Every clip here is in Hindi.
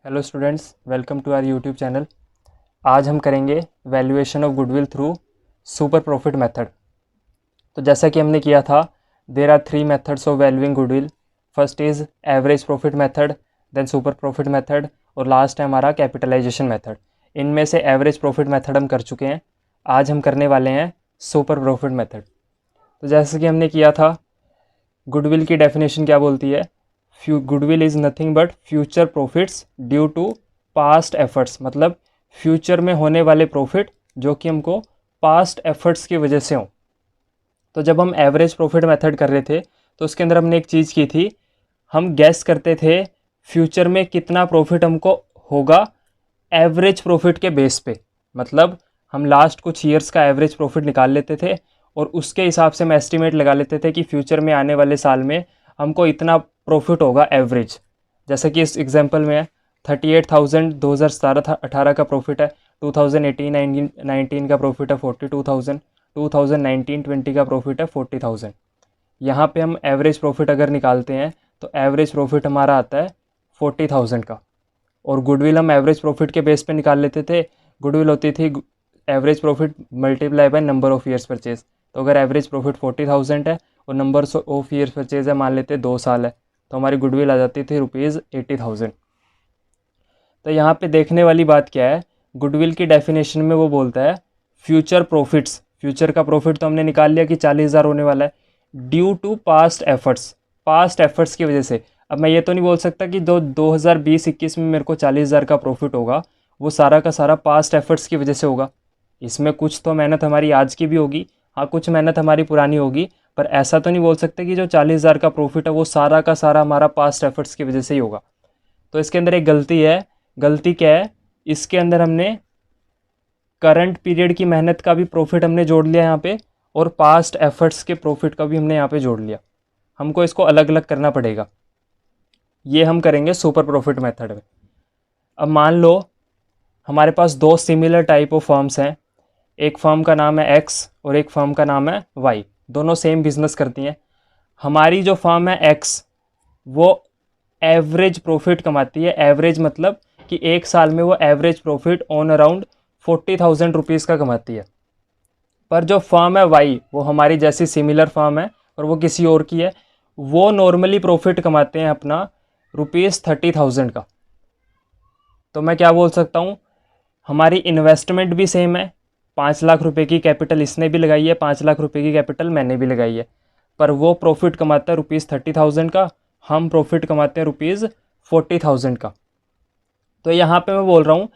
Hello students, welcome to our YouTube channel. आज हम करेंगे valuation of goodwill through super profit method. तो जैसा कि हमने किया था, there are three methods of valuing goodwill. First is average profit method, then super profit method और लास्ट है हमारा कैपिटलाइजेशन मेथड। इनमें से एवरेज प्रॉफिट मेथड हम कर चुके हैं। आज हम करने वाले हैं सुपर प्रॉफिट मेथड। तो जैसे कि हमने किया था, गुडविल की डेफिनेशन क्या बोलती है? Goodwill is nothing but future profits due to past efforts, मतलब फ्यूचर में होने वाले प्रॉफिट जो कि हमको पास्ट एफर्ट्स की वजह से हों। तो जब हम एवरेज प्रॉफिट मेथड कर रहे थे तो उसके अंदर हमने एक चीज़ की थी, हम गैस करते थे फ्यूचर में कितना प्रॉफिट हमको होगा एवरेज प्रॉफिट के बेस पे। मतलब हम लास्ट कुछ ईयर्स का एवरेज प्रॉफिट निकाल लेते थे और उसके हिसाब से हम एस्टिमेट लगा लेते थे कि फ्यूचर में आने वाले साल में हमको इतना प्रॉफिट होगा एवरेज। जैसे कि इस एग्जांपल में है 38,000 2017-18 का प्रॉफिट है, 2018-19 का प्रॉफिट है 42,000, 2019-20 का प्रॉफिट है 40,000। यहाँ पे हम एवरेज प्रॉफिट अगर निकालते हैं तो एवरेज प्रॉफिट हमारा आता है 40,000 का। और गुडविल हम एवरेज प्रॉफिट के बेस पे निकाल लेते थे। गुडविल होती थी average profit multiply by number of years purchase. तो अगर एवरेज प्रॉफिट 40,000 है और नंबर ऑफ ईयर्स परचेज है, मान लेते 2 साल है, तो हमारी गुडविल आ जाती थी ₹80,000। तो यहाँ पे देखने वाली बात क्या है, गुडविल की डेफिनेशन में वो बोलता है फ्यूचर प्रॉफिट्स। फ्यूचर का प्रॉफिट तो हमने निकाल लिया कि 40,000 होने वाला है, due to past efforts, past efforts की वजह से। अब मैं ये तो नहीं बोल सकता कि 2020-21 में मेरे को 40,000 का प्रॉफिट होगा, वो सारा का सारा पास्ट एफर्ट्स की वजह से होगा। इसमें कुछ तो मेहनत हमारी आज की भी होगी, हाँ कुछ मेहनत हमारी पुरानी होगी, पर ऐसा तो नहीं बोल सकते कि जो 40,000 का प्रॉफिट है वो सारा का सारा हमारा पास्ट एफर्ट्स की वजह से ही होगा। तो इसके अंदर एक गलती है। गलती क्या है? इसके अंदर हमने करंट पीरियड की मेहनत का भी प्रॉफिट हमने जोड़ लिया यहाँ पे, और पास्ट एफर्ट्स के प्रॉफिट का भी हमने यहाँ पे जोड़ लिया। हमको इसको अलग अलग करना पड़ेगा। ये हम करेंगे सुपर प्रॉफिट मेथड में। अब मान लो हमारे पास दो सिमिलर टाइप ऑफ फर्म्स हैं, एक फर्म का नाम है एक्स और एक फर्म का नाम है वाई। दोनों सेम बिजनेस करती हैं। हमारी जो फर्म है एक्स वो एवरेज प्रॉफिट कमाती है। एवरेज मतलब कि एक साल में वो average profit on around 40,000 rupees का कमाती है। पर जो फर्म है वाई, वो हमारी जैसी सिमिलर फर्म है और वो किसी और की है, वो नॉर्मली प्रॉफिट कमाते हैं अपना ₹30,000 का। तो मैं क्या बोल सकता हूँ, हमारी इन्वेस्टमेंट भी सेम है। 5 लाख रुपए की कैपिटल इसने भी लगाई है, 5 लाख रुपए की कैपिटल मैंने भी लगाई है, पर वो प्रॉफिट कमाता है ₹30,000 का, हम प्रॉफिट कमाते हैं ₹40,000 का। तो यहाँ पे मैं बोल रहा हूँ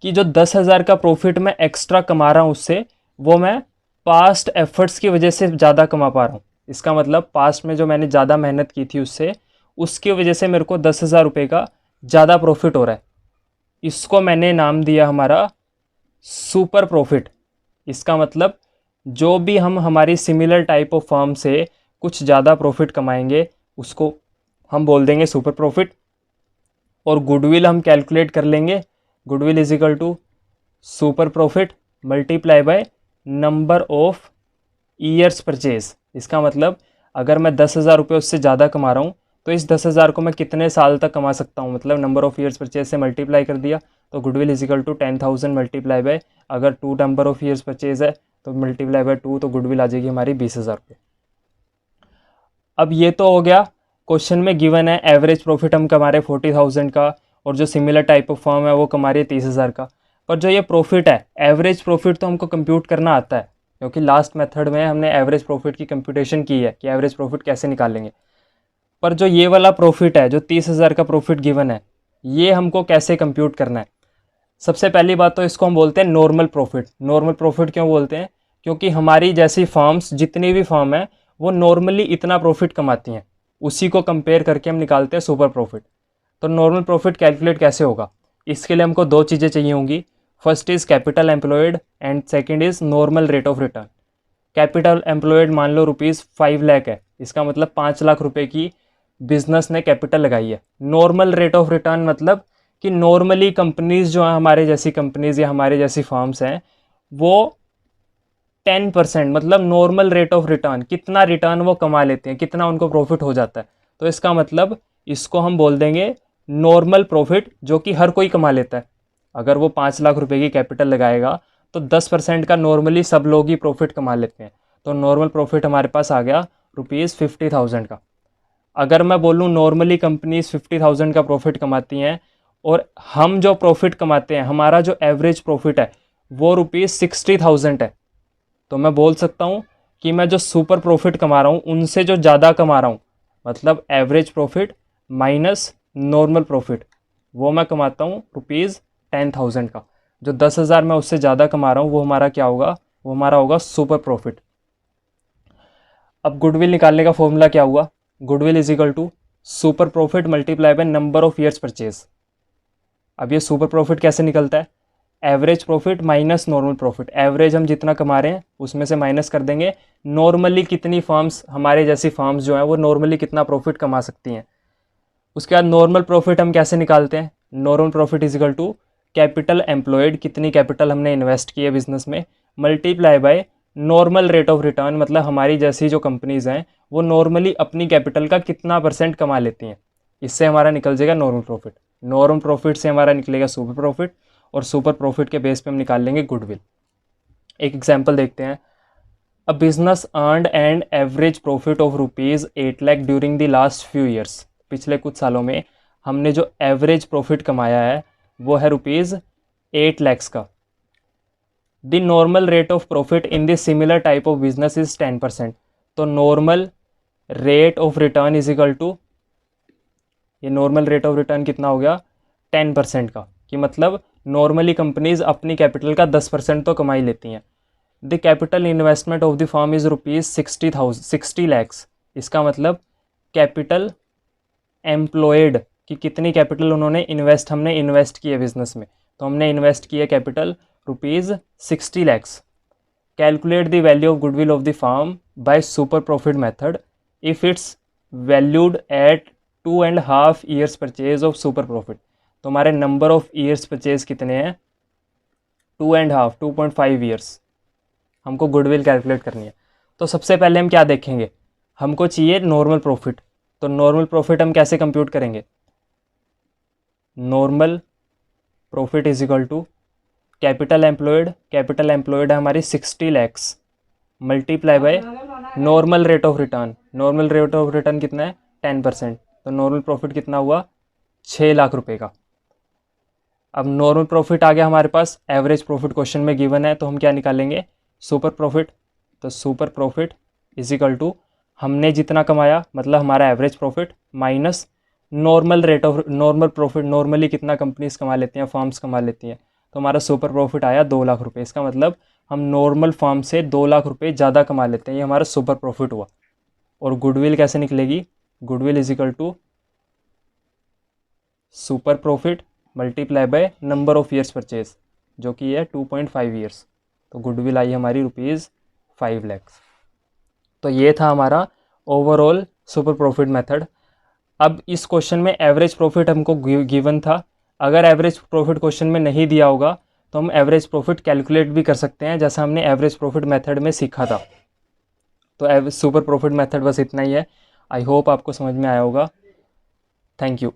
कि जो 10,000 का प्रॉफिट मैं एक्स्ट्रा कमा रहा हूँ उससे, वो मैं पास्ट एफर्ट्स की वजह से ज़्यादा कमा पा रहा हूँ। इसका मतलब पास्ट में जो मैंने ज़्यादा मेहनत की थी उससे, उसकी वजह से मेरे को 10,000 रुपये का ज़्यादा प्रॉफिट हो रहा है। इसको मैंने नाम दिया हमारा सुपर प्रॉफिट। इसका मतलब जो भी हम हमारी सिमिलर टाइप ऑफ फर्म से कुछ ज़्यादा प्रॉफिट कमाएंगे उसको हम बोल देंगे सुपर प्रॉफिट। और गुडविल हम कैलकुलेट कर लेंगे, goodwill is equal to super profit multiply by number of years purchase. इसका मतलब अगर मैं 10,000 रुपये उससे ज़्यादा कमा रहा हूँ तो इस 10,000 को मैं कितने साल तक कमा सकता हूँ, मतलब नंबर ऑफ़ ईयर्स परचेज से मल्टीप्लाई कर दिया। तो goodwill is equal to 10,000 multiply by, अगर 2 नंबर ऑफ़ ईयर्स परचेज है तो मल्टीप्लाई बाय 2, तो गुडविल आ जाएगी हमारी 20,000 रुपये। अब ये तो हो गया, क्वेश्चन में गिवन है एवरेज प्रॉफिट हम कमा रहे 40,000 का और जो सिमिलर टाइप ऑफ फर्म है वो कमा रही है 30,000 का। पर जो ये प्रॉफिट है, एवरेज प्रॉफिट तो हमको कंप्यूट करना आता है, क्योंकि लास्ट मेथड में हमने एवरेज प्रॉफिट की कंप्यूटेशन की है कि एवरेज प्रॉफिट कैसे निकालेंगे। पर जो ये वाला प्रॉफिट है, जो 30,000 का प्रॉफिट गिवन है, ये हमको कैसे कंप्यूट करना है? सबसे पहली बात तो इसको हम बोलते हैं नॉर्मल प्रॉफिट। नॉर्मल प्रॉफिट क्यों बोलते हैं? क्योंकि हमारी जैसी फर्म्स, जितनी भी फर्म है, वो नॉर्मली इतना प्रॉफिट कमाती हैं, उसी को कंपेयर करके हम निकालते हैं सुपर प्रॉफिट। तो नॉर्मल प्रॉफिट कैलकुलेट कैसे होगा? इसके लिए हमको दो चीज़ें चाहिए होंगी। First is capital employed and second is normal rate of return. Capital employed मान लो ₹5 लाख है, इसका मतलब 5 लाख रुपए की बिजनेस ने कैपिटल लगाई है। नॉर्मल रेट ऑफ रिटर्न मतलब कि नॉर्मली कंपनीज जो हैं, हमारे जैसी कंपनीज या हमारे जैसी फर्म्स हैं, वो 10%, मतलब नॉर्मल रेट ऑफ रिटर्न, कितना रिटर्न वो कमा लेते हैं, कितना उनको प्रॉफिट हो जाता है। तो इसका मतलब इसको हम बोल देंगे नॉर्मल प्रॉफिट जो कि हर कोई कमा लेता है। अगर वो 5 लाख रुपए की कैपिटल लगाएगा तो 10% का नॉर्मली सब लोग ही प्रॉफिट कमा लेते हैं। तो नॉर्मल प्रॉफिट हमारे पास आ गया ₹50,000 का। अगर मैं बोलूँ नॉर्मली कंपनीज 50,000 का प्रॉफिट कमाती हैं और हम जो प्रॉफिट कमाते हैं, हमारा जो एवरेज प्रॉफिट है वो ₹60,000 है, तो मैं बोल सकता हूँ कि मैं जो सुपर प्रॉफिट कमा रहा हूँ उनसे जो ज़्यादा कमा रहा हूँ, मतलब average profit minus normal profit, वो मैं कमाता हूँ ₹10,000 का। जो 10,000 मैं उससे ज़्यादा कमा रहा हूँ वो हमारा क्या होगा, वो हमारा होगा सुपर प्रॉफिट। अब गुडविल निकालने का फॉर्मूला क्या हुआ, goodwill is equal to super profit multiply by number of years purchase. अब ये सुपर प्रॉफिट कैसे निकलता है, average profit minus normal profit. Average हम जितना कमा रहे हैं उसमें से माइनस कर देंगे नॉर्मली कितनी फर्म्स, हमारे जैसी फर्म्स जो हैं वो नॉर्मली कितना प्रॉफिट कमा सकती हैं। उसके बाद नॉर्मल प्रॉफिट हम कैसे निकालते हैं, normal profit is equal to capital employed, कितनी कैपिटल हमने इन्वेस्ट की है बिजनेस में, multiply by normal rate of return, मतलब हमारी जैसी जो कंपनीज हैं वो नॉर्मली अपनी कैपिटल का कितना % कमा लेती हैं। इससे हमारा निकल जाएगा नॉर्मल प्रॉफिट। नॉर्मल प्रॉफिट से हमारा निकलेगा सुपर प्रॉफिट और सुपर प्रॉफिट के बेस पे हम निकाल लेंगे गुडविल। एक एग्जांपल देखते हैं। A business earned and average profit of ₹8 lakh during the last few years. पिछले कुछ सालों में हमने जो एवरेज प्रॉफिट कमाया है वो है ₹8 लाख का। The normal rate of profit in the similar type of business is 10%। तो normal rate of return is equal to, ये नॉर्मल रेट ऑफ रिटर्न कितना हो गया 10% का, कि मतलब नॉर्मली कंपनीज अपनी कैपिटल का 10% तो कमाई लेती हैं। The capital investment of the firm is ₹60 lakhs. इसका मतलब कैपिटल एम्प्लॉयड कि कितनी कैपिटल उन्होंने हमने इन्वेस्ट की है बिजनेस में, तो हमने इन्वेस्ट की है capital ₹60 lakhs. Calculate the value of goodwill of the firm by super profit method if it's valued at 2.5 years purchase of super profit. तो हमारे नंबर ऑफ ईयर्स परचेज कितने हैं, 2.5 ईयर्स हमको गुडविल कैलकुलेट करनी है। तो सबसे पहले हम क्या देखेंगे, हमको चाहिए नॉर्मल प्रॉफिट। तो नॉर्मल प्रॉफिट हम कैसे कंप्यूट करेंगे, normal profit is equal to capital employed है हमारी 60 lakhs multiply by normal rate of return. Normal rate of return कितना है 10%। तो नॉर्मल प्रॉफिट कितना हुआ 6 लाख रुपए का। अब नॉर्मल प्रॉफिट आ गया हमारे पास, एवरेज प्रॉफिट क्वेश्चन में गिवन है, तो हम क्या निकालेंगे सुपर प्रॉफिट। तो super profit is equal to हमने जितना कमाया मतलब हमारा average profit minus normal rate of normal profit, normally कितना कंपनीज कमा लेती हैं, फर्म्स कमा लेती हैं। तो हमारा सुपर प्रॉफिट आया 2 लाख रुपए। इसका मतलब हम नॉर्मल फर्म से 2 लाख रुपए ज़्यादा कमा लेते हैं, ये हमारा सुपर प्रॉफिट हुआ। और गुडविल कैसे निकलेगी, goodwill is equal to super profit multiply by number of years purchase, जो कि है 2.5 ईयर्स। तो गुडविल आई हमारी ₹5 लाख। तो ये था हमारा ओवरऑल सुपर प्रॉफिट मेथड। अब इस क्वेश्चन में एवरेज प्रॉफिट हमको गिवन था। अगर एवरेज प्रॉफिट क्वेश्चन में नहीं दिया होगा तो हम एवरेज प्रॉफिट कैलकुलेट भी कर सकते हैं, जैसा हमने एवरेज प्रॉफिट मेथड में सीखा था। तो सुपर प्रॉफिट मेथड बस इतना ही है। आई होप आपको समझ में आया होगा। Thank you.